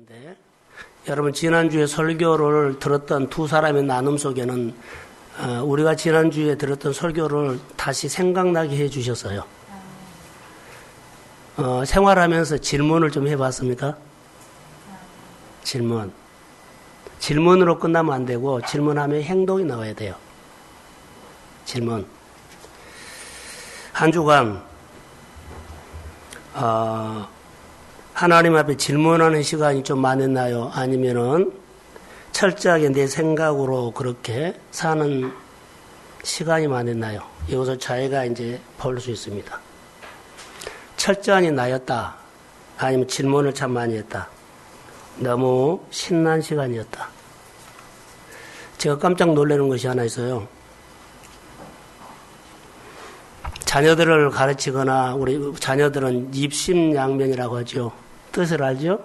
있는데, 여러분 지난주에 설교를 들었던 두 사람의 나눔 속에는 우리가 지난주에 들었던 설교를 다시 생각나게 해 주셨어요. 생활하면서 질문을 좀 해봤습니까? 질문으로 끝나면 안 되고 질문하면 행동이 나와야 돼요. 질문. 한 주간 하나님 앞에 질문하는 시간이 좀 많았나요? 아니면은 철저하게 내 생각으로 그렇게 사는 시간이 많았나요? 이것을 저희가 이제 볼 수 있습니다. 철저하게 나였다. 아니면 질문을 참 많이 했다. 너무 신난 시간이었다. 제가 깜짝 놀라는 것이 하나 있어요. 자녀들을 가르치거나 우리 자녀들은 입심양면이라고 하죠. 뜻을 알죠?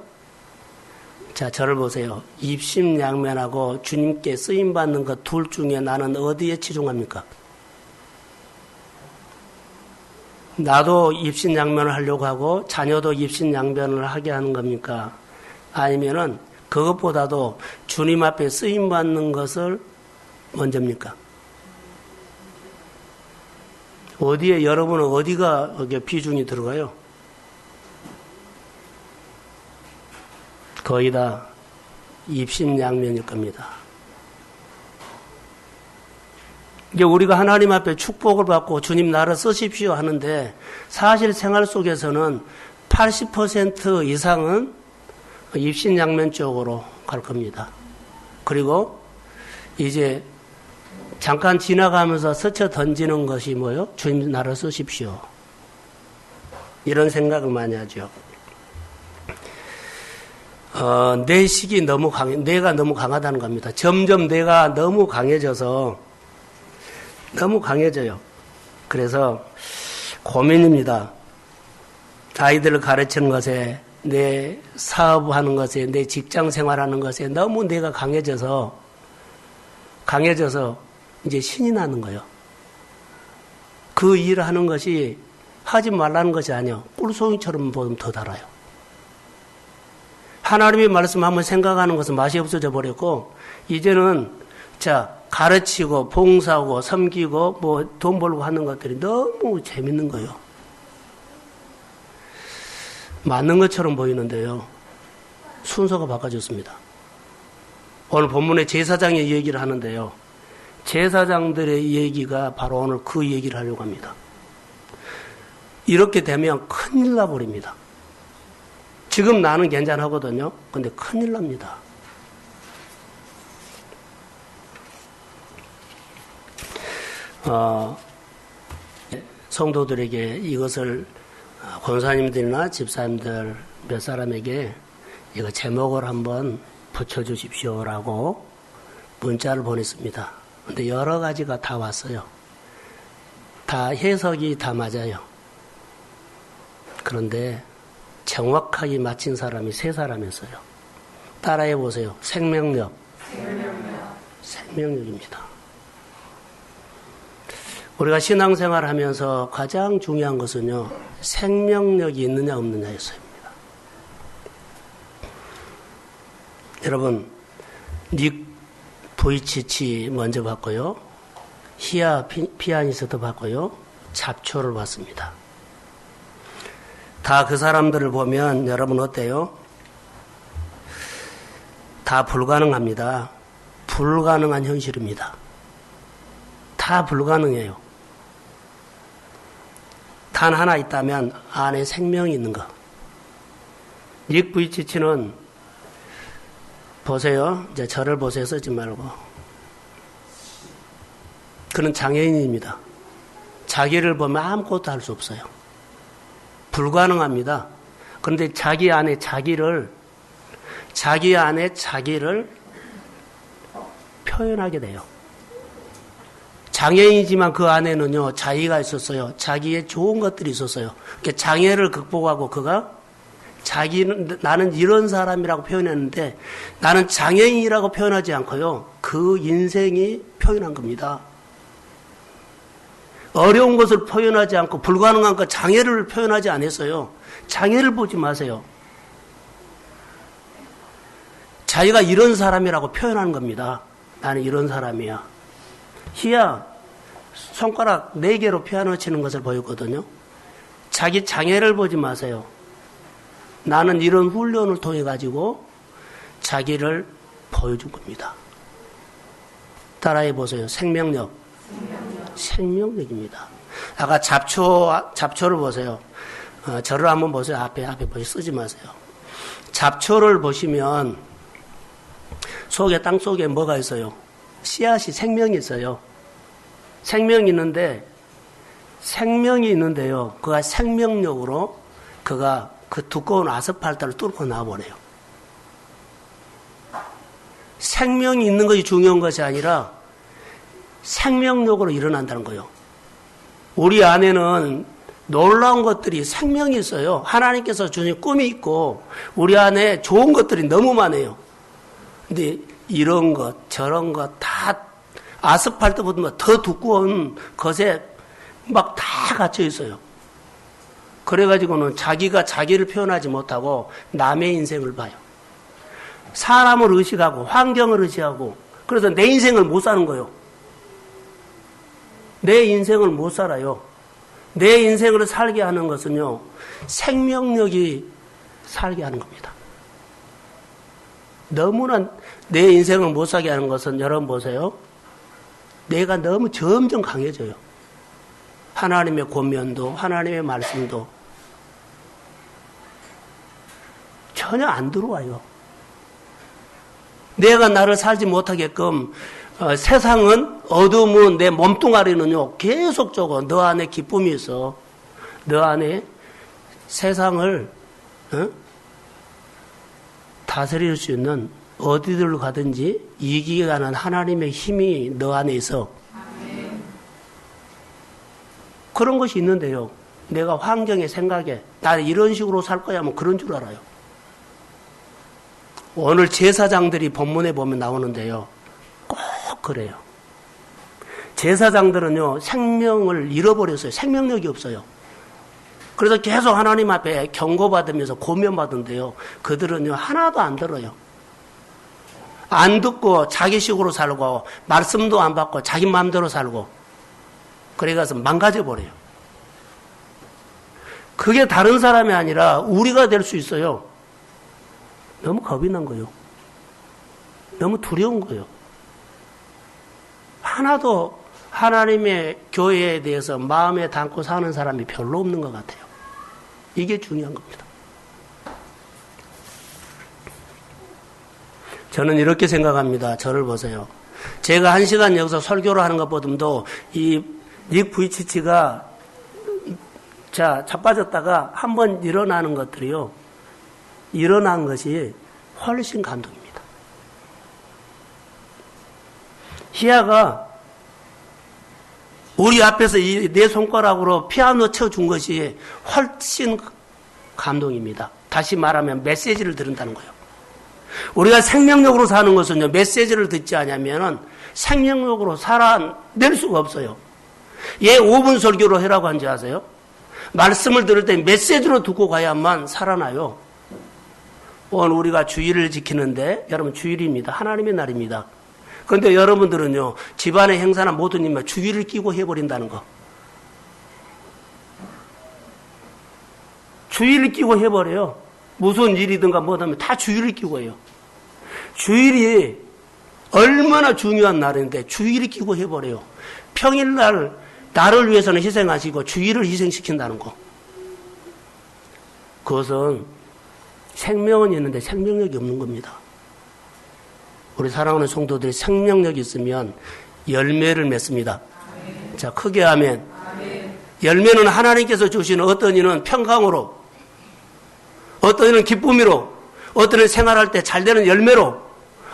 자, 저를 보세요. 입심양면하고 주님께 쓰임받는 것 둘 중에 나는 어디에 치중합니까? 나도 입신양면을 하려고 하고 자녀도 입신양면을 하게 하는 겁니까? 아니면은 그것보다도 주님 앞에 쓰임받는 것을 먼저입니까? 어디에, 여러분은 어디가 비중이 들어가요? 거의 다 입신양면일 겁니다. 이게 우리가 하나님 앞에 축복을 받고 주님 나를 쓰십시오 하는데 사실 생활 속에서는 80% 이상은 입신양면 쪽으로 갈 겁니다. 그리고 이제 잠깐 지나가면서 스쳐 던지는 것이 뭐요? 주님 나를 쓰십시오. 이런 생각을 많이 하죠. 내 식이 너무 내가 너무 강하다는 겁니다. 점점 내가 너무 강해져요. 그래서 고민입니다. 아이들을 가르치는 것에, 내 사업하는 것에, 내 직장 생활하는 것에 너무 내가 강해져서 이제 신이 나는 거예요. 그 일을 하는 것이 하지 말라는 것이 아니에요. 꿀송이처럼 보면 더 달아요. 하나님의 말씀 한번 생각하는 것은 맛이 없어져 버렸고, 이제는, 가르치고, 봉사하고, 섬기고, 돈 벌고 하는 것들이 너무 재밌는 거예요. 맞는 것처럼 보이는데요. 순서가 바꿔졌습니다. 오늘 본문에 제사장의 얘기를 하는데요. 제사장들의 얘기가 바로 오늘 그 얘기를 하려고 합니다. 이렇게 되면 큰일 나버립니다. 지금 나는 괜찮하거든요. 근데 큰일 납니다. 성도들에게 이것을 권사님들이나 집사님들 몇 사람에게 이거 제목을 한번 붙여주십시오라고 문자를 보냈습니다. 근데 여러 가지가 다 왔어요. 다 해석이 다 맞아요. 그런데 정확하게 맞힌 사람이 3사람이었어요. 따라해 보세요. 생명력입니다. 우리가 신앙생활 하면서 가장 중요한 것은요, 생명력이 있느냐 없느냐였습니다. 여러분, 닉 부이치치 먼저 봤고요. 히아 피아니스트 봤고요. 잡초를 봤습니다. 다 그 사람들을 보면 여러분 어때요? 다 불가능합니다. 불가능한 현실입니다. 다 불가능해요. 단 하나 있다면 안에 생명이 있는 거. 닉 부이치치는 보세요. 이제 저를 보세요. 쓰지 말고. 그는 장애인입니다. 자기를 보면 아무것도 할 수 없어요. 불가능합니다. 그런데 자기 안에 자기를 표현하게 돼요. 장애인이지만 그 안에는요, 자기가 있었어요. 자기의 좋은 것들이 있었어요. 장애를 극복하고 그가 나는 이런 사람이라고 표현했는데 나는 장애인이라고 표현하지 않고요. 그 인생이 표현한 겁니다. 어려운 것을 표현하지 않고 불가능한 것, 장애를 표현하지 않았어요. 장애를 보지 마세요. 자기가 이런 사람이라고 표현하는 겁니다. 나는 이런 사람이야. 희야, 손가락 4개로 피아노 치는 것을 보였거든요. 자기 장애를 보지 마세요. 나는 이런 훈련을 통해 가지고 자기를 보여준 겁니다. 따라해 보세요. 생명력. 생명력입니다. 아까 잡초를 보세요. 저를 한번 보세요. 앞에 보시 쓰지 마세요. 잡초를 보시면 땅 속에 뭐가 있어요? 씨앗이 생명이 있어요. 생명이 있는데요. 그가 생명력으로 그가 그 두꺼운 아스팔트를 뚫고 나와버려요. 생명이 있는 것이 중요한 것이 아니라 생명력으로 일어난다는 거예요. 우리 안에는 놀라운 것들이 생명이 있어요. 하나님께서 주신 꿈이 있고 우리 안에 좋은 것들이 너무 많아요. 근데 이런 것 저런 것 다 아스팔트보다 더 두꺼운 것에 막 다 갇혀 있어요. 그래가지고는 자기가 자기를 표현하지 못하고 남의 인생을 봐요. 사람을 의식하고 환경을 의식하고 그래서 내 인생을 못 사는 거예요. 내 인생을 못 살아요. 내 인생을 살게 하는 것은요. 생명력이 살게 하는 겁니다. 너무나 내 인생을 못 살게 하는 것은 여러분 보세요. 내가 너무 점점 강해져요. 하나님의 권면도 하나님의 말씀도 전혀 안 들어와요. 내가 나를 살지 못하게끔 세상은 어둠은 내 몸뚱아리는요 계속적으로 너 안에 기쁨이 있어. 너 안에 세상을 다스릴 수 있는 어디들로 가든지 이기게 가는 하나님의 힘이 너 안에 있어. 그런 것이 있는데요. 내가 환경에 생각에 나는 이런 식으로 살 거야 하면 그런 줄 알아요. 오늘 제사장들이 본문에 보면 나오는데요. 꼭 그래요. 제사장들은요. 생명을 잃어버렸어요. 생명력이 없어요. 그래서 계속 하나님 앞에 경고받으면서 고면받는데요. 그들은요. 하나도 안 들어요. 안 듣고 자기식으로 살고 말씀도 안 받고 자기 마음대로 살고 그래가서 망가져버려요. 그게 다른 사람이 아니라 우리가 될 수 있어요. 너무 겁이 난 거예요. 너무 두려운 거예요. 하나도 하나님의 교회에 대해서 마음에 담고 사는 사람이 별로 없는 것 같아요. 이게 중요한 겁니다. 저는 이렇게 생각합니다. 저를 보세요. 제가 1시간 여기서 설교를 하는 것보다도 닉 부이치치가 자빠졌다가 한번 일어나는 것들이요. 일어난 것이 훨씬 감동입니다. 희야가 우리 앞에서 내 손가락으로 피아노 쳐준 것이 훨씬 감동입니다. 다시 말하면 메시지를 들은다는 거예요. 우리가 생명력으로 사는 것은요, 메시지를 듣지 않으면 생명력으로 살아낼 수가 없어요. 얘 5분 설교로 해라고 한지 아세요? 말씀을 들을 때 메시지로 듣고 가야만 살아나요. 오늘 우리가 주일을 지키는데, 여러분 주일입니다. 하나님의 날입니다. 그런데 여러분들은요, 집안의 행사나 모든 일만 주일을 끼고 해버린다는 거. 주일을 끼고 해버려요. 무슨 일이든가 뭐든 다 주일을 끼고 해요. 주일이 얼마나 중요한 날인데 주일을 끼고 해버려요. 평일날 나를 위해서는 희생하시고 주일을 희생시킨다는 거. 그것은 생명은 있는데 생명력이 없는 겁니다. 우리 사랑하는 성도들이 생명력이 있으면 열매를 맺습니다. 아멘. 자, 크게 하면 아멘. 열매는 하나님께서 주시는 어떤 이는 평강으로, 어떤 이는 기쁨으로, 어떤 이는 생활할 때 잘 되는 열매로,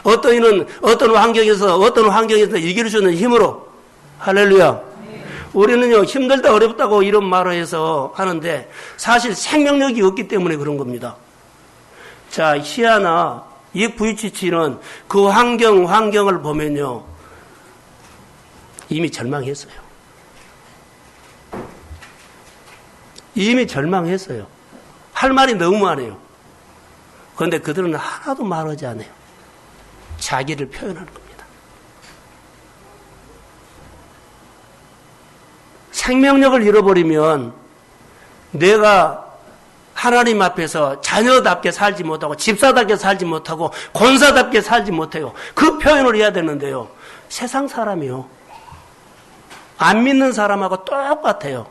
어떤 이는 어떤 환경에서 이길 수 있는 힘으로. 할렐루야. 아멘. 우리는요, 힘들다 어렵다고 이런 말을 해서 하는데 사실 생명력이 없기 때문에 그런 겁니다. 자, 희아나 이 부이치치는 그 환경을 보면요, 이미 절망했어요. 이미 절망했어요. 할 말이 너무 많아요. 그런데 그들은 하나도 말하지 않아요. 자기를 표현하는 겁니다. 생명력을 잃어버리면 내가 하나님 앞에서 자녀답게 살지 못하고 집사답게 살지 못하고 권사답게 살지 못해요. 그 표현을 해야 되는데요. 세상 사람이요. 안 믿는 사람하고 똑같아요.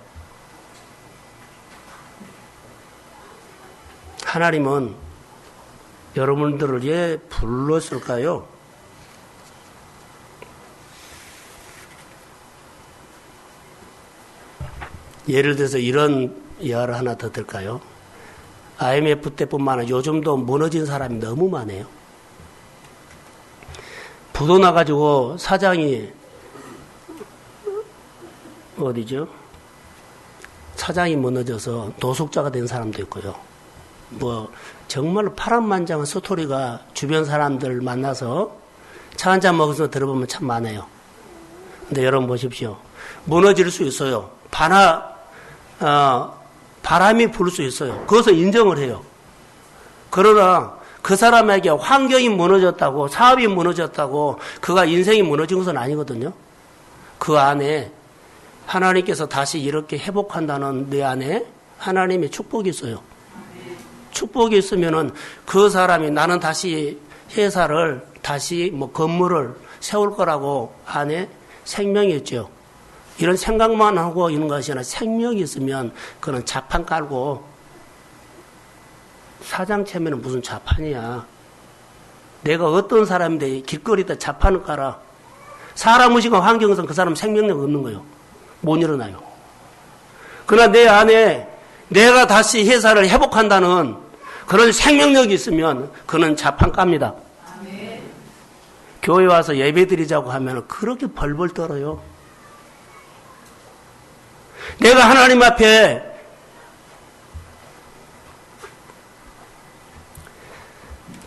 하나님은 여러분들을 왜 불렀을까요? 예를 들어서 이런 예화를 하나 더 들까요? IMF 때뿐만 아니라 요즘도 무너진 사람이 너무 많아요. 부도 나가지고 사장이 어디죠? 사장이 무너져서 노숙자가 된 사람도 있고요. 정말로 파란만장한 스토리가 주변 사람들 만나서 차 한잔 먹으면서 들어보면 참 많아요. 근데 여러분 보십시오. 무너질 수 있어요. 바람이 불 수 있어요. 그것을 인정을 해요. 그러나 그 사람에게 환경이 무너졌다고, 사업이 무너졌다고, 그가 인생이 무너진 것은 아니거든요. 그 안에 하나님께서 다시 이렇게 회복한다는 내 안에 하나님의 축복이 있어요. 축복이 있으면은 그 사람이 나는 다시 회사를, 다시 건물을 세울 거라고 안에 생명이 있죠. 이런 생각만 하고 있는 것이 아니라 생명이 있으면 그는 자판 깔고 사장 체면은 무슨 자판이야. 내가 어떤 사람인데 길거리에다 자판을 깔아. 사람 의식과 환경에서는 그 사람 생명력 없는 거예요. 못 일어나요. 그러나 내 안에 내가 다시 회사를 회복한다는 그런 생명력이 있으면 그는 자판 깝니다. 아멘. 교회 와서 예배 드리자고 하면 그렇게 벌벌 떨어요. 내가 하나님 앞에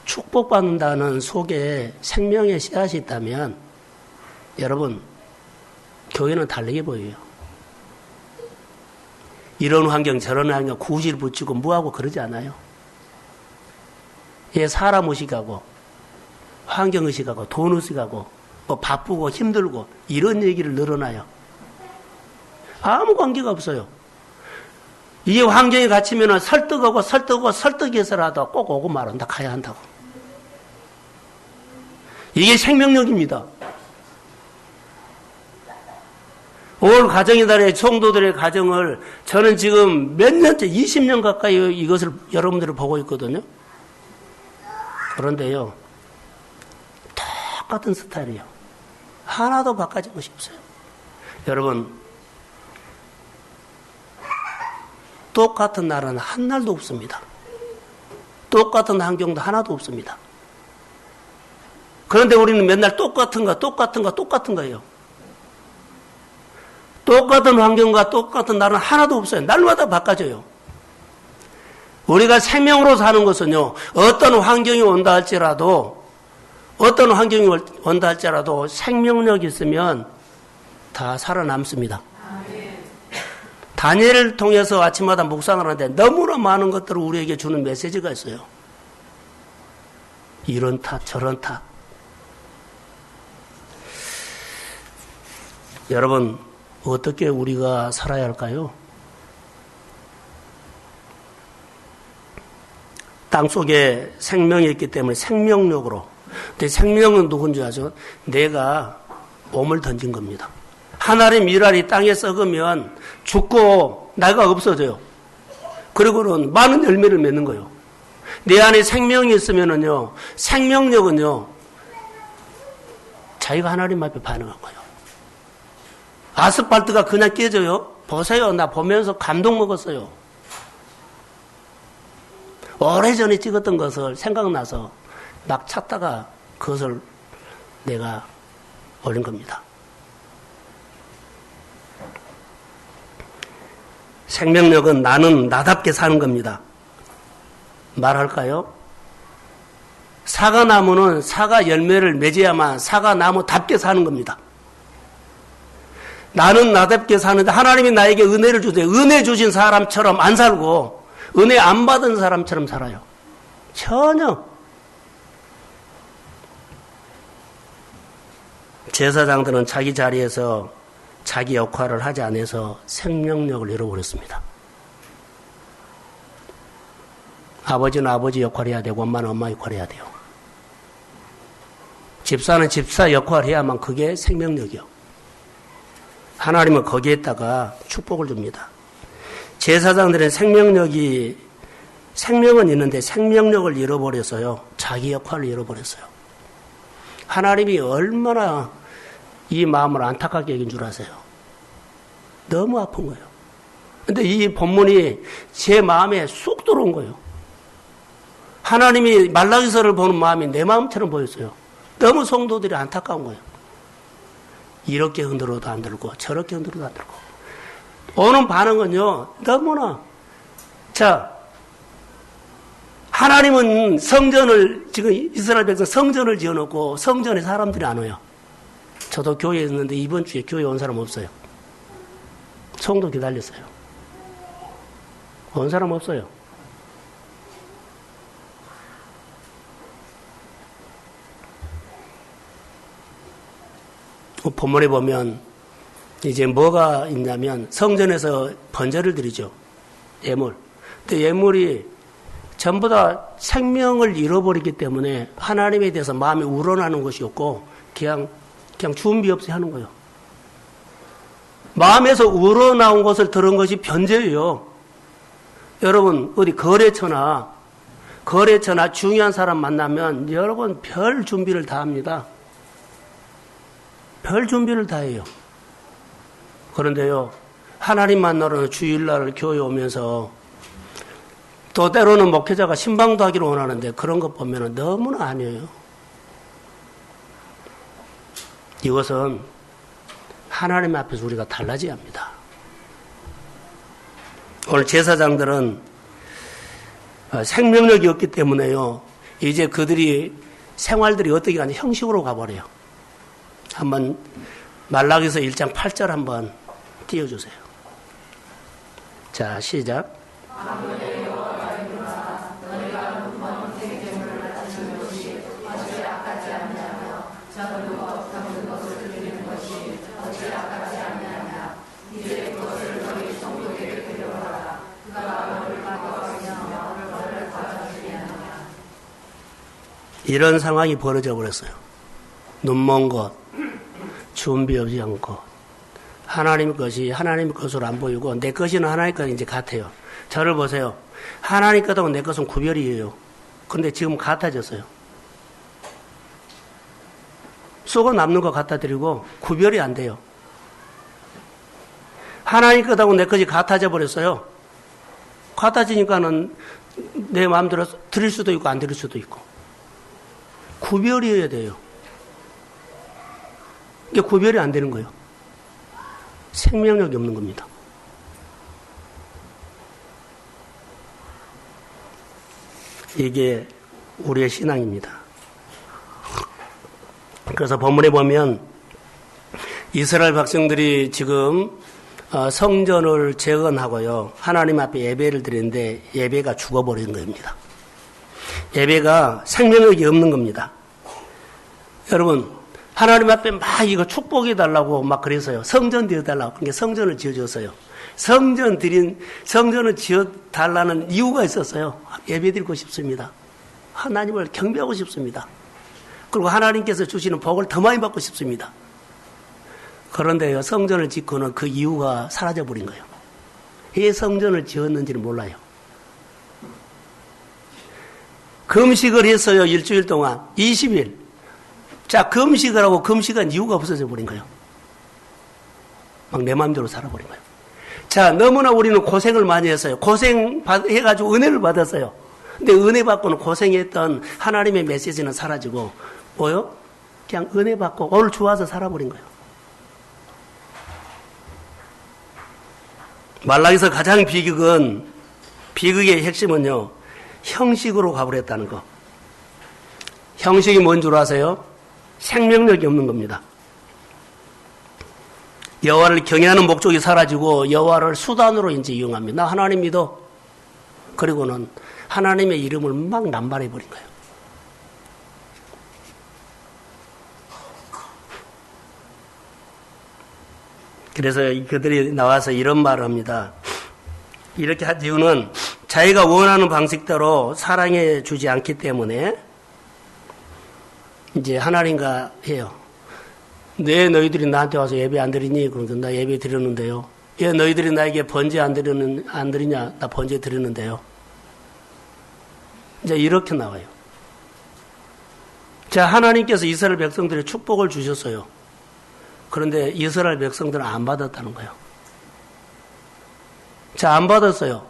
축복받는다는 속에 생명의 씨앗이 있다면 여러분 교회는 다르게 보여요. 이런 환경 저런 환경 구실 붙이고 뭐하고 그러지 않아요. 예, 사람 의식하고 환경 의식하고 돈 의식하고 바쁘고 힘들고 이런 얘기를 늘어나요. 아무 관계가 없어요. 이게 환경에 갇히면 설득해서라도 꼭 오고 말한다. 가야 한다고. 이게 생명력입니다. 올 가정의 달에 성도들의 가정을 저는 지금 몇 년째 20년 가까이 이것을 여러분들을 보고 있거든요. 그런데요. 똑같은 스타일이에요. 하나도 바꿔진 것이 없어요. 여러분 똑같은 나라는 한 날도 없습니다. 똑같은 환경도 하나도 없습니다. 그런데 우리는 맨날 똑같은 거예요. 똑같은 환경과 똑같은 나라는 하나도 없어요. 날마다 바꿔져요. 우리가 생명으로 사는 것은요, 어떤 환경이 온다 할지라도 생명력이 있으면 다 살아남습니다. 다니엘을 통해서 아침마다 묵상을 하는데 너무나 많은 것들을 우리에게 주는 메시지가 있어요. 이런 탓, 저런 탓. 여러분, 어떻게 우리가 살아야 할까요? 땅속에 생명이 있기 때문에 생명력으로. 근데 생명은 누군지 아죠? 내가 몸을 던진 겁니다. 하늘의 밀알이 땅에 썩으면 죽고 나가 없어져요. 그리고는 많은 열매를 맺는 거예요. 내 안에 생명이 있으면은요, 생명력은요, 자기가 하나님 앞에 반응한 거예요. 아스팔트가 그냥 깨져요? 보세요. 나 보면서 감동 먹었어요. 오래전에 찍었던 것을 생각나서 막 찾다가 그것을 내가 올린 겁니다. 생명력은 나는 나답게 사는 겁니다. 말할까요? 사과나무는 사과 열매를 맺어야만 사과나무답게 사는 겁니다. 나는 나답게 사는데 하나님이 나에게 은혜를 주세요. 은혜 주신 사람처럼 안 살고 은혜 안 받은 사람처럼 살아요. 전혀. 제사장들은 자기 자리에서 자기 역할을 하지 않아서 생명력을 잃어버렸습니다. 아버지는 아버지 역할을 해야 되고 엄마는 엄마 역할을 해야 돼요. 집사는 집사 역할을 해야만 그게 생명력이요. 하나님은 거기에다가 축복을 줍니다. 제사장들은 생명은 있는데 생명력을 잃어버려서요. 자기 역할을 잃어버렸어요. 하나님이 얼마나 이 마음을 안타깝게 여긴 줄 아세요? 너무 아픈 거예요. 근데 이 본문이 제 마음에 쑥 들어온 거예요. 하나님이 말라기서를 보는 마음이 내 마음처럼 보였어요. 너무 성도들이 안타까운 거예요. 이렇게 흔들어도 안 들고 저렇게 흔들어도 안 들고 오는 반응은요. 너무나 하나님은 성전을 지금 이스라엘 백성 성전을 지어놓고 성전에 사람들이 안 와요. 저도 교회에 있는데 이번 주에 교회 온 사람 없어요. 성도 기다렸어요. 온 사람 없어요. 본문에 보면 이제 뭐가 있냐면 성전에서 번제를 드리죠. 예물. 근데 예물이 전부 다 생명을 잃어버리기 때문에 하나님에 대해서 마음이 우러나는 것이 없고 그냥 준비 없이 하는 거예요. 마음에서 우러나온 것을 들은 것이 번제예요. 여러분 어디 거래처나 중요한 사람 만나면 여러분 별 준비를 다 합니다. 별 준비를 다 해요. 그런데요, 하나님 만나러 주일날 교회 오면서 또 때로는 목회자가 신방도 하기를 원하는데 그런 것 보면 너무나 아니에요. 이것은 하나님 앞에서 우리가 달라져야 합니다. 오늘 제사장들은 생명력이 없기 때문에요. 이제 그들이 생활들이 어떻게 가냐 형식으로 가버려요. 한번 말라기서 1장 8절 한번 띄워주세요. 자, 시작. 이런 상황이 벌어져 버렸어요. 눈먼 것, 준비 없이 한 것, 하나님 것이 하나님 것으로 안 보이고 내 것이는 하나님 것이 이제 같아요. 저를 보세요. 하나님 것하고 내 것은 구별이에요. 그런데 지금 같아졌어요. 쏘고 남는 거 갖다 드리고 구별이 안 돼요. 하나님 것하고 내 것이 같아져 버렸어요. 같아지니까는 내 마음대로 드릴 수도 있고 안 드릴 수도 있고 구별이어야 돼요. 이게 구별이 안 되는 거예요. 생명력이 없는 겁니다. 이게 우리의 신앙입니다. 그래서 본문에 보면 이스라엘 백성들이 지금 성전을 재건하고요. 하나님 앞에 예배를 드리는데 예배가 죽어버린 겁니다. 예배가 생명력이 없는 겁니다. 여러분 하나님 앞에 막 이거 축복해 달라고 막 그래서요. 성전 지어 달라고. 그러니까 성전을 지어 줬어요. 성전을 지어 달라는 이유가 있었어요. 예배 드리고 싶습니다. 하나님을 경배하고 싶습니다. 그리고 하나님께서 주시는 복을 더 많이 받고 싶습니다. 그런데요, 성전을 짓고는 그 이유가 사라져 버린 거예요. 왜 성전을 지었는지는 몰라요. 금식을 했어요. 일주일 동안 20일. 자, 금식을 하고 금식한 이유가 없어져 버린 거예요. 막 내 마음대로 살아버린 거예요. 자, 너무나 우리는 고생을 많이 했어요. 고생해가지고 은혜를 받았어요. 근데 은혜 받고는 고생했던 하나님의 메시지는 사라지고 뭐요? 그냥 은혜 받고 오늘 좋아서 살아버린 거예요. 말라기서 가장 비극의 핵심은요, 형식으로 가버렸다는 거. 형식이 뭔 줄 아세요? 생명력이 없는 겁니다. 여호와를 경외하는 목적이 사라지고 여호와를 수단으로 이제 이용합니다. 나 하나님 믿어. 그리고는 하나님의 이름을 막 남발해 버린 거예요. 그래서 그들이 나와서 이런 말을 합니다. 이렇게 한 이유는 자기가 원하는 방식대로 사랑해 주지 않기 때문에 이제 하나님과 해요. 왜 너희들이 나한테 와서 예배 안 드리니? 그러니까 나 예배 드렸는데요. 왜 너희들이 나에게 번제 안 드리냐? 나 번제 드렸는데요. 이제 이렇게 나와요. 자, 하나님께서 이스라엘 백성들의 축복을 주셨어요. 그런데 이스라엘 백성들은 안 받았다는 거예요. 자, 안 받았어요.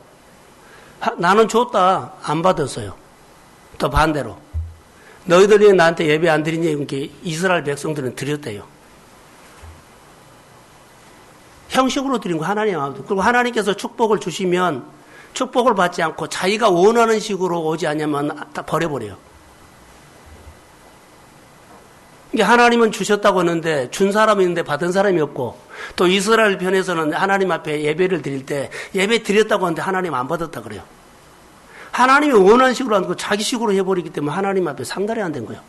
나는 줬다. 안 받았어요. 또 반대로. 너희들이 나한테 예배 안 드리니? 이렇게 이스라엘 백성들은 드렸대요. 형식으로 드린 거 하나님 앞에. 그리고 하나님께서 축복을 주시면 축복을 받지 않고 자기가 원하는 식으로 오지 않으면 다 버려버려요. 이게 하나님은 주셨다고 하는데 준 사람이 있는데 받은 사람이 없고 또 이스라엘 편에서는 하나님 앞에 예배를 드릴 때 예배 드렸다고 하는데 하나님 안 받았다 그래요. 하나님이 원하는 식으로 안 하고 자기 식으로 해버리기 때문에 하나님 앞에 상달이 안 된 거예요.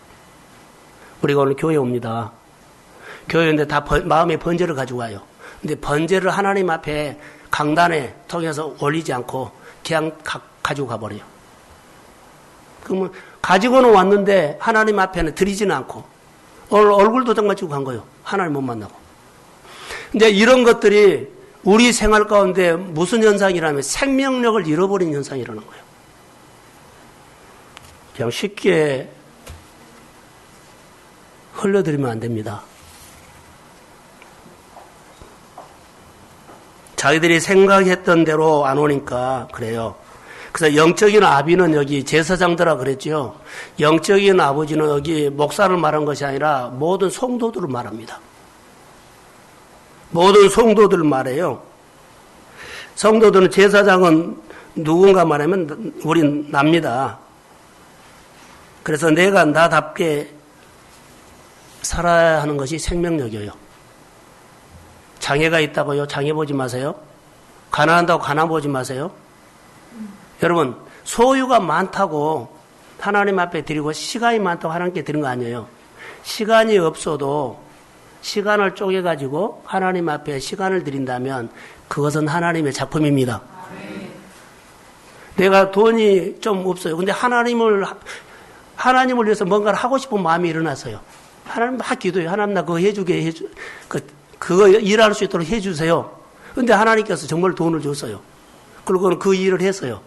우리가 오늘 교회에 옵니다. 교회인데 다 마음의 번제를 가지고 와요. 근데 번제를 하나님 앞에 강단에 통해서 올리지 않고 그냥 가지고 가버려요. 그러면 가지고는 왔는데 하나님 앞에는 드리지는 않고 얼굴 도장 맞추고 간 거예요. 하나님 못 만나고. 근데 이런 것들이 우리 생활 가운데 무슨 현상이라면 생명력을 잃어버린 현상이라는 거예요. 그냥 쉽게 흘려드리면 안 됩니다. 자기들이 생각했던 대로 안 오니까 그래요. 그래서 영적인 아비는 여기 제사장들아 그랬죠. 영적인 아버지는 여기 목사를 말한 것이 아니라 모든 성도들을 말합니다. 모든 성도들을 말해요. 성도들은 제사장은 누군가 말하면 우린 납니다. 그래서 내가 나답게 살아야 하는 것이 생명력이에요. 장애가 있다고요? 장애 보지 마세요. 가난한다고 가난 보지 마세요. 여러분, 소유가 많다고 하나님 앞에 드리고 시간이 많다고 하나님께 드린 거 아니에요. 시간이 없어도 시간을 쪼개가지고 하나님 앞에 시간을 드린다면 그것은 하나님의 작품입니다. 내가 돈이 좀 없어요. 근데 하나님을 위해서 뭔가를 하고 싶은 마음이 일어났어요. 하나님 막 기도해요. 하나님 나 그거 해주게 그거 일할 수 있도록 해주세요. 근데 하나님께서 정말 돈을 줬어요. 그리고 그 일을 했어요.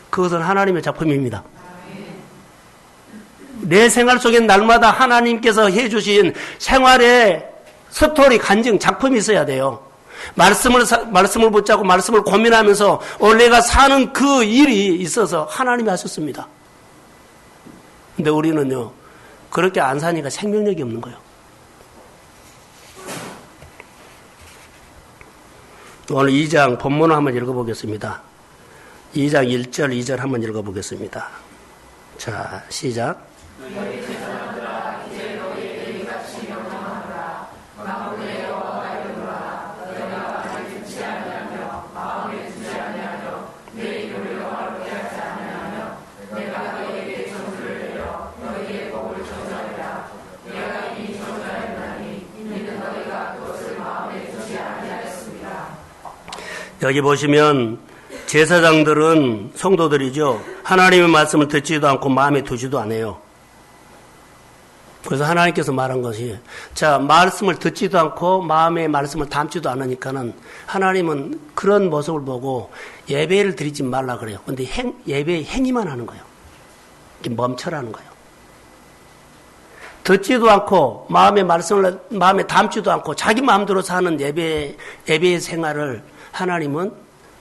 그것은 하나님의 작품입니다. 내 생활 속에 날마다 하나님께서 해주신 생활의 스토리, 간증, 작품이 있어야 돼요. 말씀을 붙잡고 말씀을 고민하면서 내가 사는 그 일이 있어서 하나님이 하셨습니다. 근데 우리는요, 그렇게 안 사니까 생명력이 없는 거예요. 오늘 2장 본문을 한번 읽어보겠습니다. 2장 1절, 2절 한번 읽어보겠습니다. 자, 시작. 여기 보시면 제사장들은 성도들이죠. 하나님의 말씀을 듣지도 않고 마음에 두지도 않아요. 그래서 하나님께서 말한 것이 자, 말씀을 듣지도 않고 마음에 말씀을 담지도 않으니까는 하나님은 그런 모습을 보고 예배를 드리지 말라 그래요. 근데 예배 행위만 하는 거예요. 멈춰라는 거예요. 듣지도 않고 마음에 담지도 않고 자기 마음대로 사는 예배의 생활을 하나님은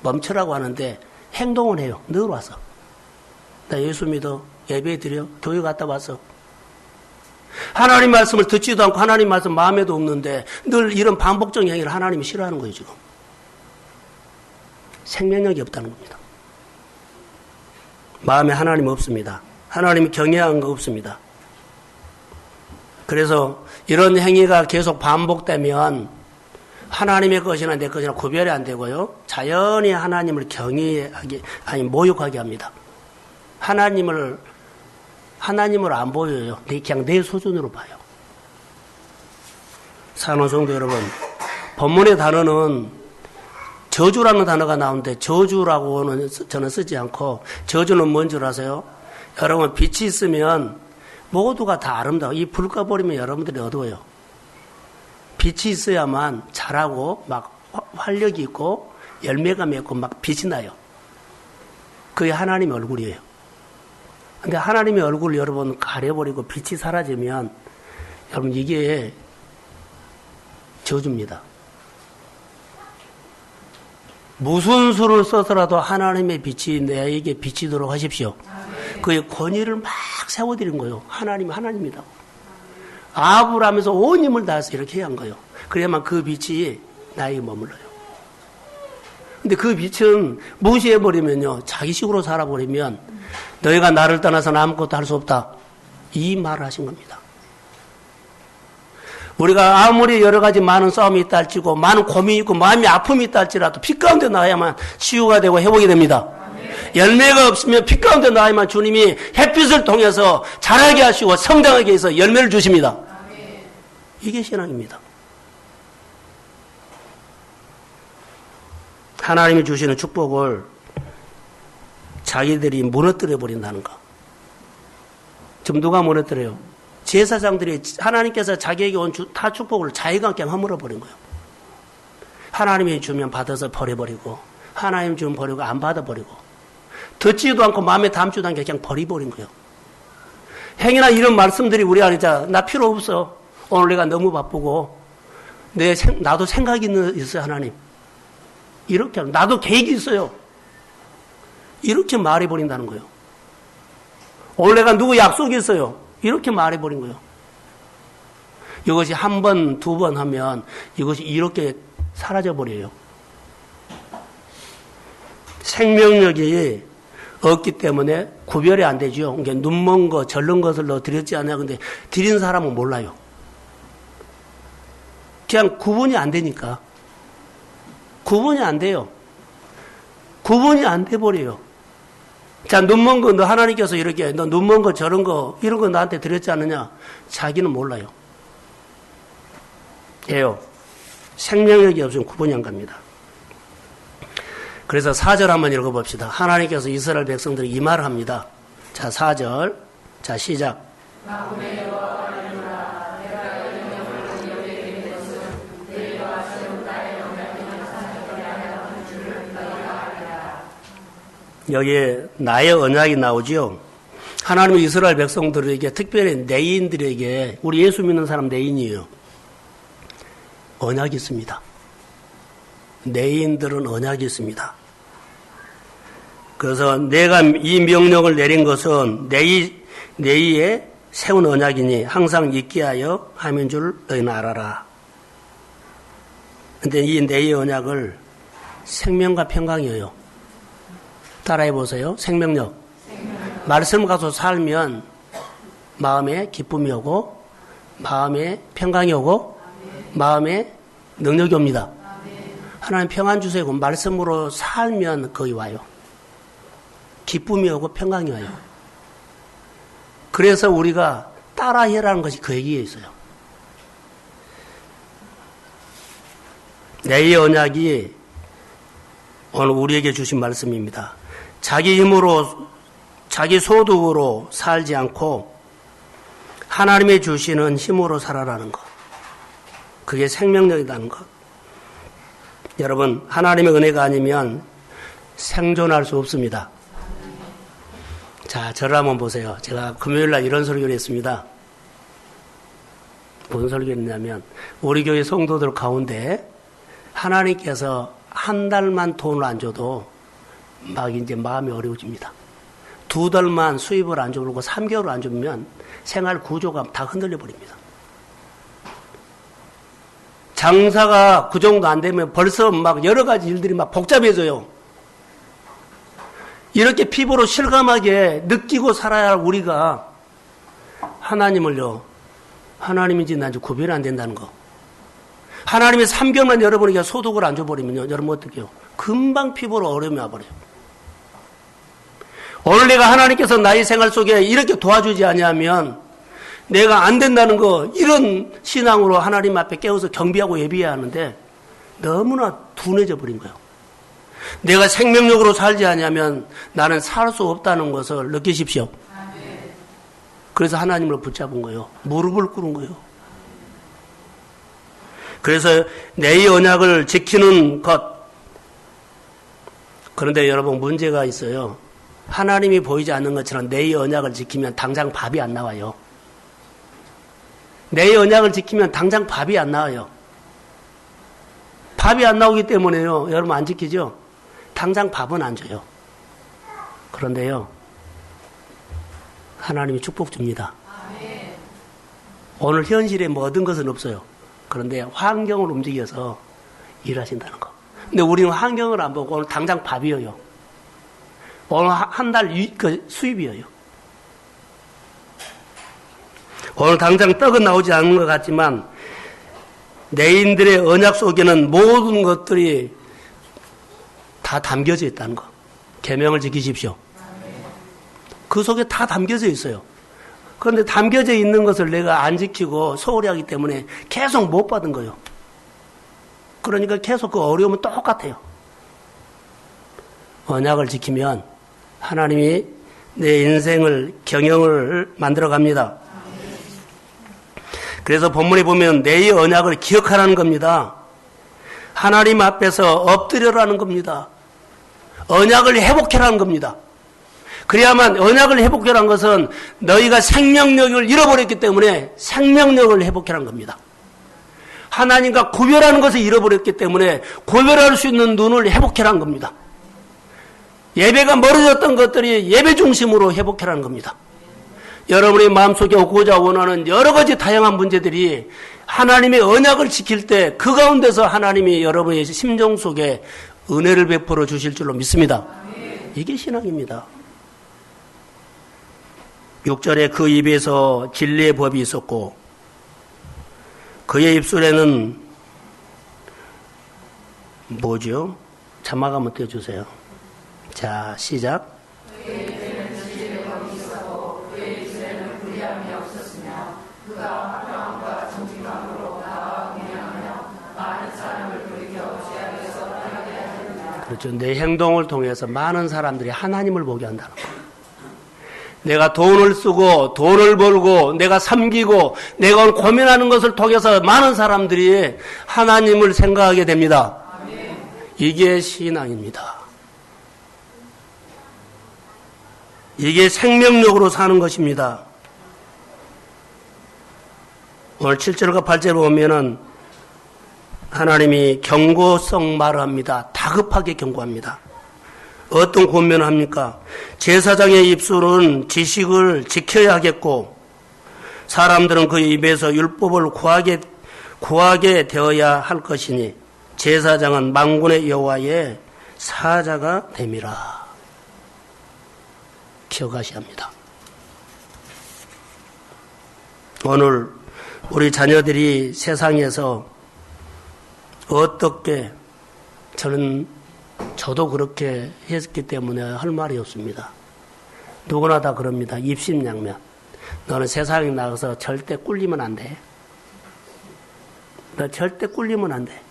멈추라고 하는데 행동을 해요. 늘 와서. 나 예수 믿어. 예배 드려. 교회 갔다 와서. 하나님 말씀을 듣지도 않고 하나님 말씀 마음에도 없는데 늘 이런 반복적인 행위를 하나님이 싫어하는 거예요, 지금. 생명력이 없다는 겁니다. 마음에 하나님 없습니다. 하나님이 경외하는 거 없습니다. 그래서 이런 행위가 계속 반복되면 하나님의 것이나 내 것이나 구별이 안 되고요. 자연히 하나님을 경외하게, 아니, 모욕하게 합니다. 하나님을 안 보여요. 그냥 내 수준으로 봐요. 사랑하는 성도 여러분, 본문의 단어는 저주라는 단어가 나오는데 저주라고는 저는 쓰지 않고 저주는 뭔 줄 아세요? 여러분 빛이 있으면 모두가 다 아름다워. 이 불 꺼버리면 여러분들이 어두워요. 빛이 있어야만 자라고 막 활력이 있고 열매가 맺고 막 빛이 나요. 그게 하나님의 얼굴이에요. 근데 하나님의 얼굴을 여러분 가려버리고 빛이 사라지면 여러분 이게 저주입니다. 무슨 수를 써서라도 하나님의 빛이 내에게 비치도록 하십시오. 그의 권위를 막 세워드린 거예요. 하나님이다. 아브라함에서 온 힘을 다해서 이렇게 한 거예요. 그래야만 그 빛이 나에게 머물러요. 근데 그 빛은 무시해버리면요. 자기식으로 살아버리면 너희가 나를 떠나서는 아무것도 할 수 없다. 이 말을 하신 겁니다. 우리가 아무리 여러 가지 많은 싸움이 있다 할지고 많은 고민이 있고 마음이 아픔이 있다 할지라도 빛 가운데 나야만 치유가 되고 회복이 됩니다. 열매가 없으면 빛 가운데 나야만 주님이 햇빛을 통해서 자라게 하시고 성장하게 해서 열매를 주십니다. 이게 신앙입니다. 하나님이 주시는 축복을 자기들이 무너뜨려 버린다는 거. 지금 누가 무너뜨려요? 제사장들이 하나님께서 자기에게 온 다 축복을 자기가 그냥 허물어 버린 거예요. 하나님이 주면 받아서 버려버리고 하나님 주면 버리고 안 받아버리고 듣지도 않고 마음에 담지도 않게 그냥 버려버린 거예요. 행여나 이런 말씀들이 우리 안에 나 필요 없어. 오늘 내가 너무 바쁘고 나도 생각이 있어요. 하나님. 이렇게 나도 계획이 있어요. 이렇게 말해버린다는 거예요. 오늘 내가 누구 약속이 있어요. 이렇게 말해버린 거예요. 이것이 한 번, 두 번 하면 이것이 이렇게 사라져버려요. 생명력이 없기 때문에 구별이 안 되죠. 그러니까 눈먼 거, 절른 것을 너 드렸지 않냐. 근데 드린 사람은 몰라요. 그냥 구분이 안 되니까. 구분이 안 돼요. 구분이 안 돼버려요. 자, 눈먼 거, 너 하나님께서 이렇게, 너 눈먼 거, 저런 거, 이런 거 나한테 드렸지 않느냐? 자기는 몰라요. 예요. 생명력이 없으면 구분이 안 갑니다. 그래서 4절 한번 읽어봅시다. 하나님께서 이스라엘 백성들이 이 말을 합니다. 자, 4절. 자, 시작. 여기에 나의 언약이 나오죠. 하나님은 이스라엘 백성들에게 특별히 내인들에게 우리 예수 믿는 사람 내인이에요. 언약이 있습니다. 내인들은 언약이 있습니다. 그래서 내가 이 명령을 내린 것은 내의에 세운 언약이니 항상 있게 하여 함인 줄 너희는 알아라. 근데 이 내의 언약을 생명과 평강이에요. 따라해 보세요. 생명력. 말씀 가서 살면 마음에 기쁨이 오고 마음에 평강이 오고 마음에 능력이 옵니다. 하나님 평안 주세요. 말씀으로 살면 거기 와요. 기쁨이 오고 평강이 와요. 그래서 우리가 따라해라는 것이 그 얘기에 있어요. 내의 언약이 오늘 우리에게 주신 말씀입니다. 자기 힘으로, 자기 소득으로 살지 않고 하나님의 주시는 힘으로 살아라는 것. 그게 생명력이라는 것. 여러분, 하나님의 은혜가 아니면 생존할 수 없습니다. 자, 저를 한번 보세요. 제가 금요일날 이런 설교를 했습니다. 무슨 설교를 했냐면, 우리 교회 성도들 가운데 하나님께서 한 달만 돈을 안 줘도 막 이제 마음이 어려워집니다. 2달만 수입을 안 주고 3개월 안 주면 생활 구조가 다 흔들려 버립니다. 장사가 그 정도 안 되면 벌써 막 여러 가지 일들이 막 복잡해져요. 이렇게 피부로 실감하게 느끼고 살아야 할 우리가 하나님을요, 하나님인지 난지 구별이 안 된다는 거. 하나님이 3개월만 여러분에게 소득을 안 줘버리면요, 여러분 어떻게 해요? 금방 피부로 어려움이 와버려요. 오늘 내가 하나님께서 나의 생활 속에 이렇게 도와주지 않으면 내가 안 된다는 거, 이런 신앙으로 하나님 앞에 깨어서 경배하고 예비해야 하는데 너무나 둔해져 버린 거예요. 내가 생명력으로 살지 않으면 나는 살 수 없다는 것을 느끼십시오. 그래서 하나님을 붙잡은 거예요. 무릎을 꿇은 거예요. 그래서 내 언약을 지키는 것. 그런데 여러분 문제가 있어요. 하나님이 보이지 않는 것처럼 내 언약을 지키면 당장 밥이 안 나와요. 내 언약을 지키면 당장 밥이 안 나와요. 밥이 안 나오기 때문에요. 여러분 안 지키죠? 당장 밥은 안 줘요. 그런데요. 하나님이 축복 줍니다. 오늘 현실에 뭐 얻은 것은 없어요. 그런데 환경을 움직여서 일하신다는 거. 근데 우리는 환경을 안 보고 오늘 당장 밥이어요. 오늘 한 달 수입이에요. 오늘 당장 떡은 나오지 않는 것 같지만 내인들의 언약 속에는 모든 것들이 다 담겨져 있다는 거. 계명을 지키십시오. 그 속에 다 담겨져 있어요. 그런데 담겨져 있는 것을 내가 안 지키고 소홀히 하기 때문에 계속 못 받은 거예요. 그러니까 계속 그 어려움은 똑같아요. 언약을 지키면 하나님이 내 인생을 경영을 만들어 갑니다. 그래서 본문에 보면 내 언약을 기억하라는 겁니다. 하나님 앞에서 엎드려라는 겁니다. 언약을 회복해라는 겁니다. 그래야만 언약을 회복해라는 것은 너희가 생명력을 잃어버렸기 때문에 생명력을 회복해라는 겁니다. 하나님과 구별하는 것을 잃어버렸기 때문에 구별할 수 있는 눈을 회복해라는 겁니다. 예배가 멀어졌던 것들이 예배 중심으로 회복해라는 겁니다. 여러분의 마음속에 오고자 원하는 여러 가지 다양한 문제들이 하나님의 언약을 지킬 때 그 가운데서 하나님이 여러분의 심정 속에 은혜를 베풀어 주실 줄로 믿습니다. 이게 신앙입니다. 6절에 그 입에서 진리의 법이 있었고 그의 입술에는 뭐죠? 자막 한번 떼어주세요. 자, 시작. 그의 입에는 진리의 법이 있었고 그의 입술에는 불의함이 없었으며 그가 화평함과 정직함으로 나와 공양하며 많은 사람을 돌이켜 죄악에서 떠나게 하였느니라. 그렇죠. 내 행동을 통해서 많은 사람들이 하나님을 보게 한다는 거예요. 내가 돈을 쓰고 돈을 벌고 내가 섬기고 내가 고민하는 것을 통해서 많은 사람들이 하나님을 생각하게 됩니다. 이게 신앙입니다. 이게 생명력으로 사는 것입니다. 오늘 7절과 8절을 보면은 하나님이 경고성 말을 합니다. 다급하게 경고합니다. 어떤 권면을 합니까? 제사장의 입술은 지식을 지켜야 하겠고 사람들은 그 입에서 율법을 구하게 되어야 할 것이니 제사장은 만군의 여호와의 사자가 됨이라. 기억하셔야 합니다. 오늘 우리 자녀들이 세상에서 어떻게 저도 그렇게 했기 때문에 할 말이 없습니다. 누구나 다 그럽니다. 입심양면. 너는 세상에 나가서 절대 꿀리면 안 돼. 너 절대 꿀리면 안 돼.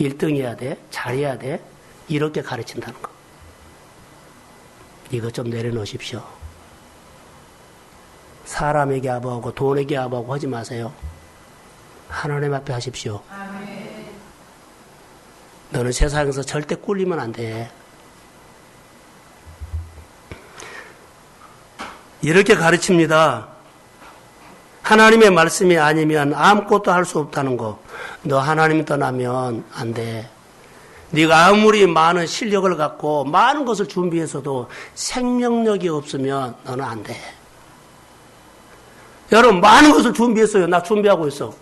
1등 해야 돼. 잘해야 돼. 이렇게 가르친다는 거. 이거 좀 내려놓으십시오. 사람에게 아부하고 돈에게 아부하고 하지 마세요. 하나님 앞에 하십시오. 아멘. 너는 세상에서 절대 꿀리면 안 돼. 이렇게 가르칩니다. 하나님의 말씀이 아니면 아무것도 할 수 없다는 거. 너 하나님 떠나면 안 돼. 네가 아무리 많은 실력을 갖고 많은 것을 준비해서도 생명력이 없으면 너는 안 돼. 여러분 많은 것을 준비했어요. 나 준비하고 있어.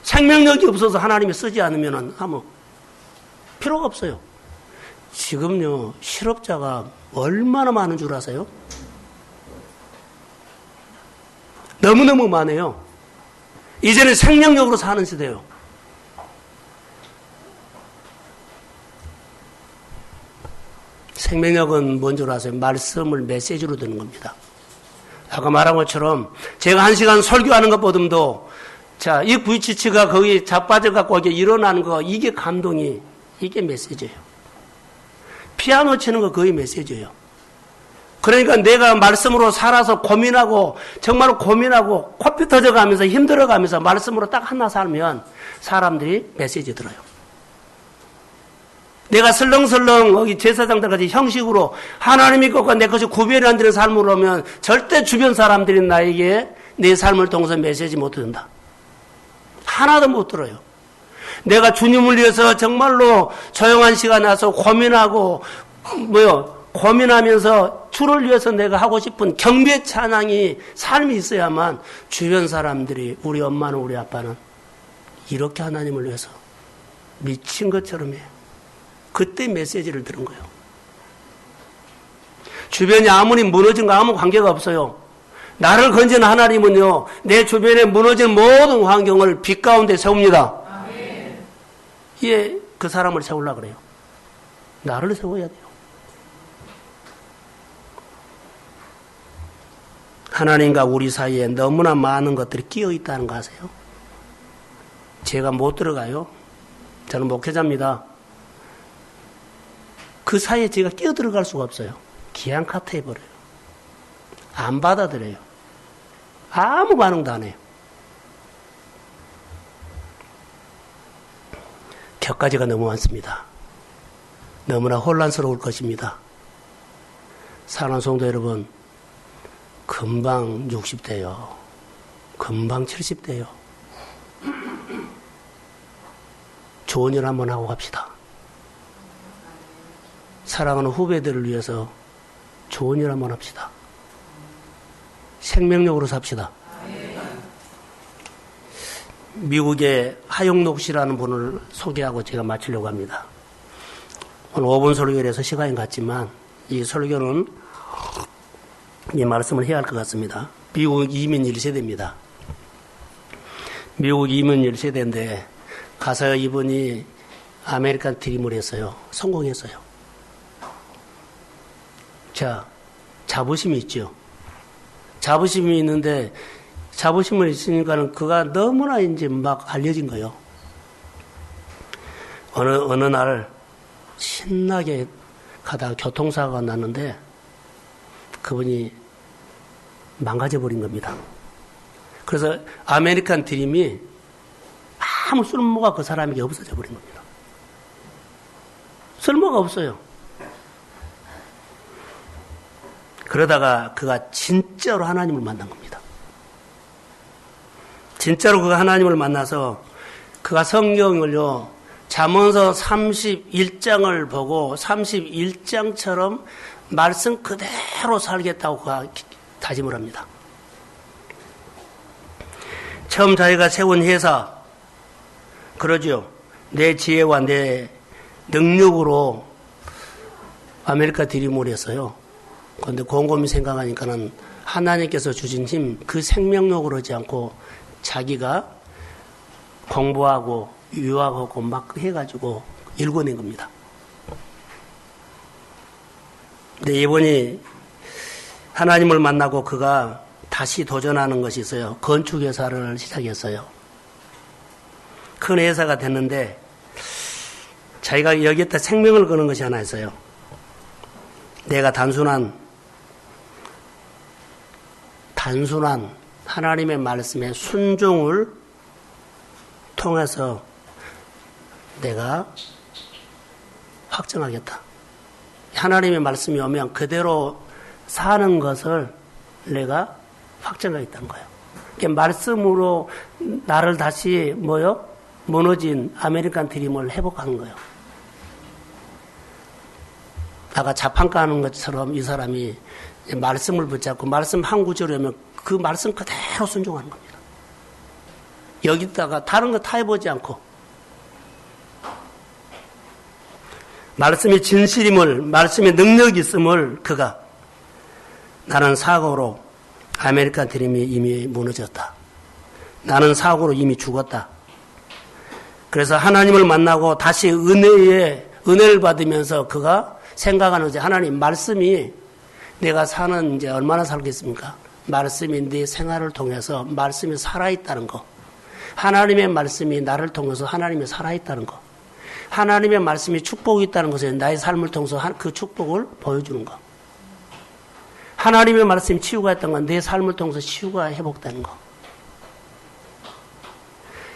생명력이 없어서 하나님이 쓰지 않으면 아무 필요가 없어요. 지금요 실업자가 얼마나 많은 줄 아세요? 너무너무 많아요. 이제는 생명력으로 사는 시대예요. 생명력은 뭔 줄 아세요? 말씀을 메시지로 듣는 겁니다. 아까 말한 것처럼 제가 1시간 설교하는 것보다도 자, 이 부이치치가 거기 자빠져갖고 이게 일어나는 거, 이게 감동이, 이게 메시지예요. 피아노 치는 거 거의 메시지예요. 그러니까 내가 말씀으로 살아서 고민하고, 정말 고민하고, 코피 터져가면서 힘들어가면서 말씀으로 딱 하나 살면 사람들이 메시지 들어요. 내가 설렁설렁 여기 제사장들까지 형식으로 하나님이 것과 내 것이 구별이 안 되는 삶으로 오면 절대 주변 사람들이 나에게 내 삶을 통해서 메시지 못 듣는다. 하나도 못 들어요. 내가 주님을 위해서 정말로 조용한 시간에 와서 고민하고 고민하면서 주를 위해서 내가 하고 싶은 경배 찬양이 삶이 있어야만 주변 사람들이 우리 엄마는 우리 아빠는 이렇게 하나님을 위해서 미친 것처럼 해요. 그때 메시지를 들은 거예요. 주변이 아무리 무너진 거 아무 관계가 없어요. 나를 건진 하나님은요, 내 주변에 무너진 모든 환경을 빛 가운데 세웁니다. 예, 그 사람을 세우려고 그래요. 나를 세워야 돼요. 하나님과 우리 사이에 너무나 많은 것들이 끼어 있다는 거 아세요? 제가 못 들어가요. 저는 목회자입니다. 그 사이에 제가 끼어 들어갈 수가 없어요. 기안 카트해버려요. 안 받아들여요. 아무 반응도 안 해요. 격가지가 너무 많습니다. 너무나 혼란스러울 것입니다. 사랑하는 성도 여러분, 금방 60대요. 금방 70대요. 좋은 일 한번 하고 갑시다. 사랑하는 후배들을 위해서 좋은 일 한번 합시다. 생명력으로 삽시다. 미국의 하용록 씨라는 분을 소개하고 제가 마치려고 합니다. 오늘 5분 설교에서 시간이 갔지만 이 설교는 이 말씀을 해야 할 것 같습니다. 미국 이민 1세대입니다. 미국 이민 1세대인데 가서 이분이 아메리칸 드림을 했어요. 성공했어요. 자, 자부심이 있죠. 자부심이 있는데 자부심을 있으니까는 그가 너무나 이제 막 알려진 거예요. 어느 날 신나게 가다가 교통사고가 났는데 그분이 망가져버린 겁니다. 그래서 아메리칸 드림이 아무 쓸모가 그 사람에게 없어져 버린 겁니다. 쓸모가 없어요. 그러다가 그가 진짜로 하나님을 만난 겁니다. 진짜로 그가 하나님을 만나서 그가 성경을요, 잠언서 31장을 보고 31장처럼 말씀 그대로 살겠다고 그가 다짐을 합니다. 처음 자기가 세운 회사, 그러죠. 내 지혜와 내 능력으로 아메리카 드림을 했어요. 그런데 곰곰이 생각하니까는 하나님께서 주신 힘, 그 생명력으로 하지 않고 자기가 공부하고 유학하고 막 해가지고 일궈낸 겁니다. 근데 이번이 하나님을 만나고 그가 다시 도전하는 것이 있어요. 건축회사를 시작했어요. 큰 회사가 됐는데 자기가 여기에다 생명을 거는 것이 하나 있어요. 내가 단순한 하나님의 말씀에 순종을 통해서 내가 확정하겠다. 하나님의 말씀이 오면 그대로 사는 것을 내가 확정하겠다는 거예요. 말씀으로 나를 다시 무너진 아메리칸 드림을 회복하는 거예요. 아까 자판 까는 것처럼 이 사람이 말씀을 붙잡고 말씀 한 구절을 하면 그 말씀 그대로 순종하는 겁니다. 여기다가 다른 거 다 해보지 않고 말씀의 진실임을, 말씀의 능력이 있음을 그가 나는 사고로 아메리칸 드림이 이미 무너졌다. 나는 사고로 이미 죽었다. 그래서 하나님을 만나고 다시 은혜를 받으면서 그가 생각하는 이제 하나님 말씀이 내가 사는 이제 얼마나 살겠습니까? 말씀이 내 생활을 통해서 말씀이 살아있다는 거. 하나님의 말씀이 나를 통해서 하나님이 살아있다는 거. 하나님의 말씀이 축복이 있다는 것은 나의 삶을 통해서 그 축복을 보여주는 거. 하나님의 말씀이 치유가 있다는 건 내 삶을 통해서 치유가 회복되는 거.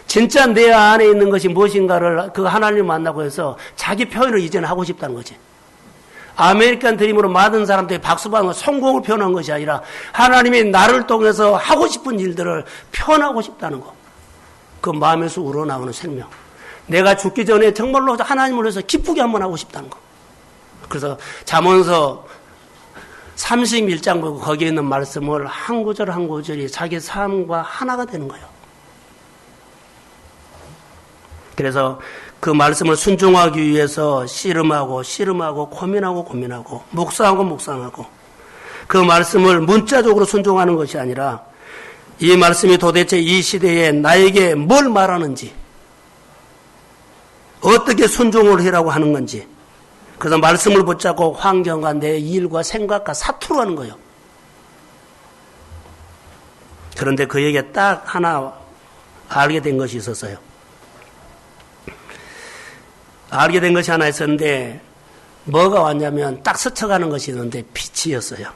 진짜 내 안에 있는 것이 무엇인가를 그 하나님을 만나고 해서 자기 표현을 이제는 하고 싶다는 거지. 아메리칸 드림으로 많은 사람들이 박수받는 성공을 표현한 것이 아니라 하나님이 나를 통해서 하고 싶은 일들을 표현하고 싶다는 거. 그 마음에서 우러나오는 생명. 내가 죽기 전에 정말로 하나님을 위해서 기쁘게 한번 하고 싶다는 거. 그래서 잠언서 31장 보고 거기에 있는 말씀을 한 구절 한 구절이 자기 삶과 하나가 되는 거예요. 그래서 그 말씀을 순종하기 위해서 씨름하고 고민하고 묵상하고 그 말씀을 문자적으로 순종하는 것이 아니라 이 말씀이 도대체 이 시대에 나에게 뭘 말하는지 어떻게 순종을 하라고 하는 건지 그래서 말씀을 붙잡고 환경과 내 일과 생각과 사투를 하는 거예요. 그런데 그에게 딱 하나 알게 된 것이 있었어요. 알게 된 것이 하나 있었는데 뭐가 왔냐면 딱 스쳐가는 것이 있는데 빛이었어요.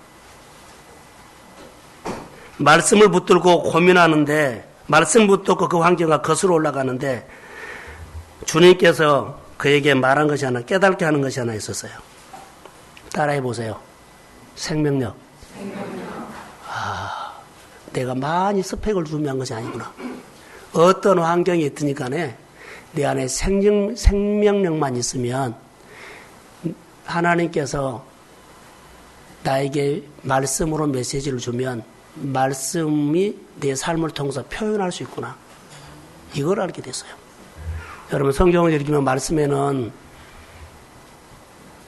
말씀을 붙들고 고민하는데 말씀 붙들고 그 환경과 거슬러 올라가는데 주님께서 그에게 말한 것이 하나 깨닫게 하는 것이 하나 있었어요. 따라해 보세요. 생명력. 내가 많이 스펙을 준비한 것이 아니구나. 어떤 환경이 있든지 간에 내 안에 생명력만 있으면 하나님께서 나에게 말씀으로 메시지를 주면 말씀이 내 삶을 통해서 표현할 수 있구나. 이걸 알게 됐어요. 여러분 성경을 읽으면 말씀에는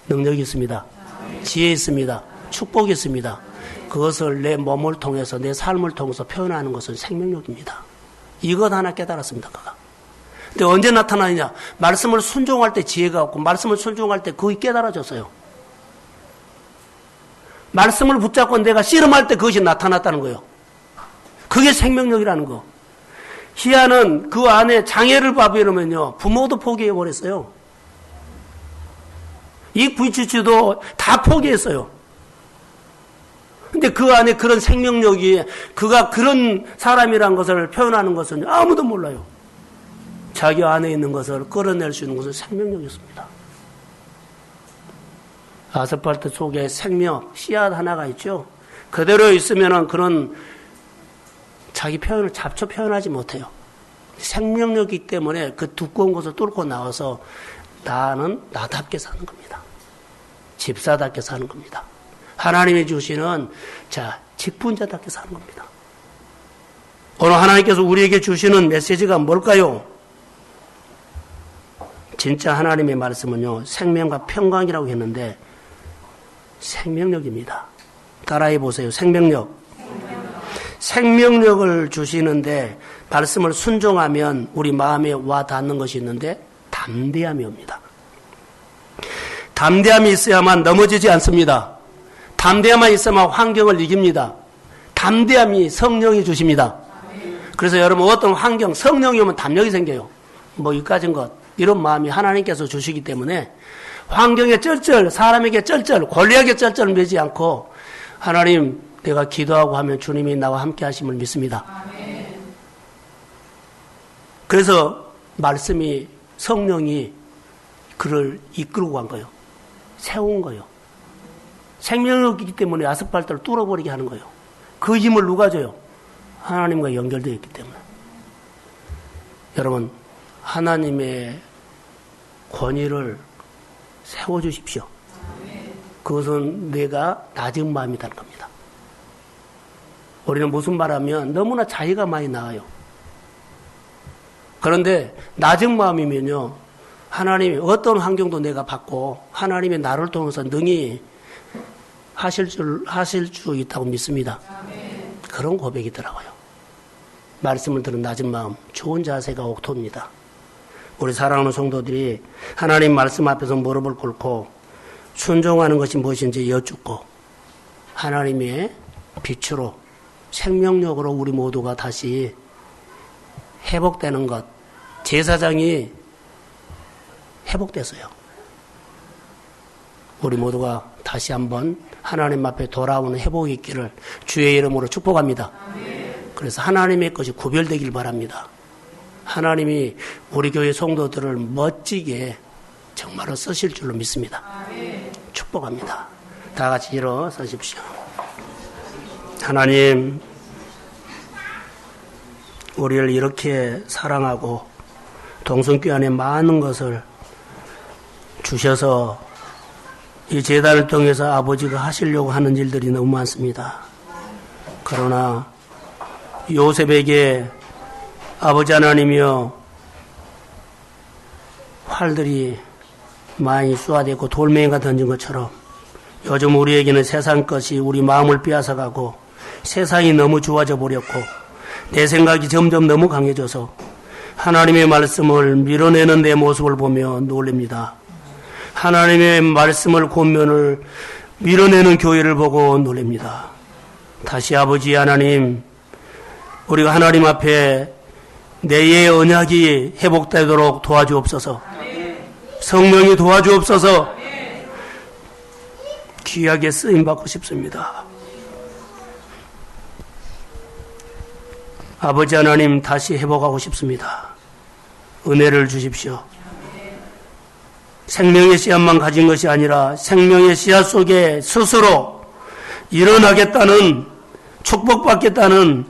능력이 있습니다. 지혜 있습니다. 축복이 있습니다. 그것을 내 몸을 통해서 내 삶을 통해서 표현하는 것은 생명력입니다. 이것 하나 깨달았습니다. 그가. 근데 언제 나타나느냐? 말씀을 순종할 때 지혜가 없고 말씀을 순종할 때 그것이 깨달아졌어요. 말씀을 붙잡고 내가 씨름할 때 그것이 나타났다는 거예요. 그게 생명력이라는 거. 희한은 그 안에 장애를 봐버리면요 부모도 포기해버렸어요. 이 부치치도 다 포기했어요. 근데 그 안에 그런 생명력이 그가 그런 사람이라는 것을 표현하는 것은 아무도 몰라요. 자기 안에 있는 것을 끌어낼 수 있는 것은 생명력이었습니다. 아스팔트 속에 생명, 씨앗 하나가 있죠. 그대로 있으면은 그런 자기 표현을 잡초 표현하지 못해요. 생명력이기 때문에 그 두꺼운 것을 뚫고 나와서 나는 나답게 사는 겁니다. 집사답게 사는 겁니다. 하나님이 주시는 직분자답게 사는 겁니다. 오늘 하나님께서 우리에게 주시는 메시지가 뭘까요? 진짜 하나님의 말씀은요 생명과 평강이라고 했는데 생명력입니다. 따라해 보세요. 생명력을 주시는데 말씀을 순종하면 우리 마음에 와 닿는 것이 있는데 담대함이 옵니다. 담대함이 있어야만 넘어지지 않습니다. 담대함만 있어야만 환경을 이깁니다. 담대함이 성령이 주십니다. 그래서 여러분 어떤 환경 성령이 오면 담력이 생겨요. 뭐 이까진 것 이런 마음이 하나님께서 주시기 때문에 환경에 쩔쩔 사람에게 쩔쩔 권리에게 쩔쩔 매지 않고 하나님 내가 기도하고 하면 주님이 나와 함께 하심을 믿습니다. 아멘. 그래서 말씀이 성령이 그를 이끌고 간 거예요. 세운 거예요. 생명력이기 때문에 아스팔트를 뚫어버리게 하는 거예요. 그 힘을 누가 줘요? 하나님과 연결되어 있기 때문에. 여러분 하나님의 권위를 세워주십시오. 그것은 내가 낮은 마음이라는 겁니다. 우리는 무슨 말하면 너무나 자기가 많이 나와요. 그런데 낮은 마음이면요 하나님이 어떤 환경도 내가 받고 하나님이 나를 통해서 능히 하실 수 있다고 믿습니다. 그런 고백이더라고요. 말씀을 들은 낮은 마음, 좋은 자세가 옥토입니다. 우리 사랑하는 성도들이 하나님 말씀 앞에서 무릎을 꿇고 순종하는 것이 무엇인지 여쭙고 하나님의 빛으로 생명력으로 우리 모두가 다시 회복되는 것, 제사장이 회복됐어요. 우리 모두가 다시 한번 하나님 앞에 돌아오는 회복이 있기를 주의 이름으로 축복합니다. 그래서 하나님의 것이 구별되길 바랍니다. 하나님이 우리 교회 성도들을 멋지게 정말로 쓰실 줄로 믿습니다. 축복합니다. 다 같이 일어서십시오. 하나님, 우리를 이렇게 사랑하고 동성교 안에 많은 것을 주셔서 이 제단을 통해서 아버지가 하시려고 하는 일들이 너무 많습니다. 그러나 요셉에게 아버지 하나님이여 활들이 많이 쏘아대고 돌멩이가 던진 것처럼 요즘 우리에게는 세상 것이 우리 마음을 빼앗아가고 세상이 너무 좋아져 버렸고 내 생각이 점점 너무 강해져서 하나님의 말씀을 밀어내는 내 모습을 보며 놀랍니다. 하나님의 말씀을 권면을 밀어내는 교회를 보고 놀랍니다. 다시 아버지 하나님, 우리가 하나님 앞에 내의 언약이 회복되도록 도와주옵소서. 성령이 도와주옵소서. 귀하게 쓰임받고 싶습니다. 아버지 하나님, 다시 회복하고 싶습니다. 은혜를 주십시오. 생명의 씨앗만 가진 것이 아니라 생명의 씨앗 속에 스스로 일어나겠다는, 축복받겠다는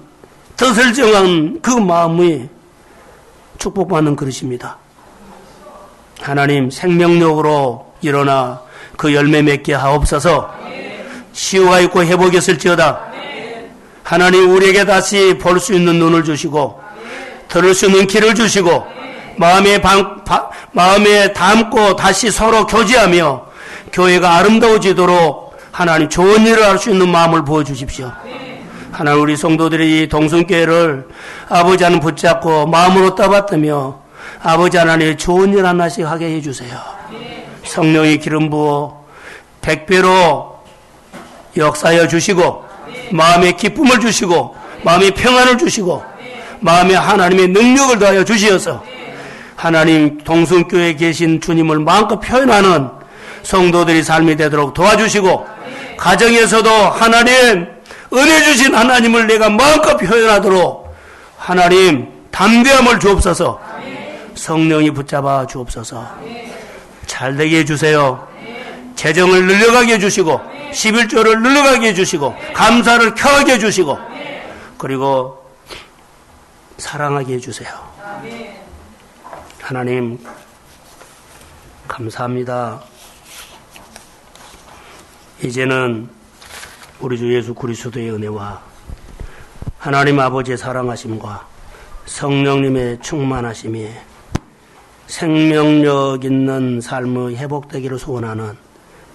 뜻을 정한 그 마음이 축복받는 그릇입니다. 하나님, 생명력으로 일어나 그 열매 맺게 하옵소서. 치유가 있고 회복이 있을지어다. 하나님, 우리에게 다시 볼 수 있는 눈을 주시고 들을 수 있는 귀를 주시고 마음에 담고 다시 서로 교제하며 교회가 아름다워지도록 하나님 좋은 일을 할 수 있는 마음을 부어주십시오. 하나님, 우리 성도들이 동성교회를 아버지 하나님 붙잡고 마음으로 떠받들며 아버지 하나님 좋은 일 하나씩 하게 해주세요. 성령의 기름 부어 100배로 역사하여 주시고 마음의 기쁨을 주시고 마음의 평안을 주시고 마음에 하나님의 능력을 더하여 주시어서 하나님 동성교회에 계신 주님을 마음껏 표현하는 성도들이 삶이 되도록 도와주시고 가정에서도 하나님 은혜 주신 하나님을 내가 마음껏 표현하도록 하나님 담대함을 주옵소서. 성령이 붙잡아 주옵소서. 잘되게 해주세요. 재정을 늘려가게 해주시고 11조를 늘려가게 해주시고 감사를 켜게 해주시고 그리고 사랑하게 해주세요. 하나님 감사합니다. 이제는 우리 주 예수 그리스도의 은혜와 하나님 아버지의 사랑하심과 성령님의 충만하심이 생명력 있는 삶의 회복되기를 소원하는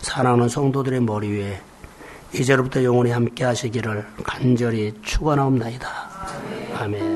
사랑하는 성도들의 머리 위에 이제로부터 영원히 함께 하시기를 간절히 축원하옵나이다. 아멘.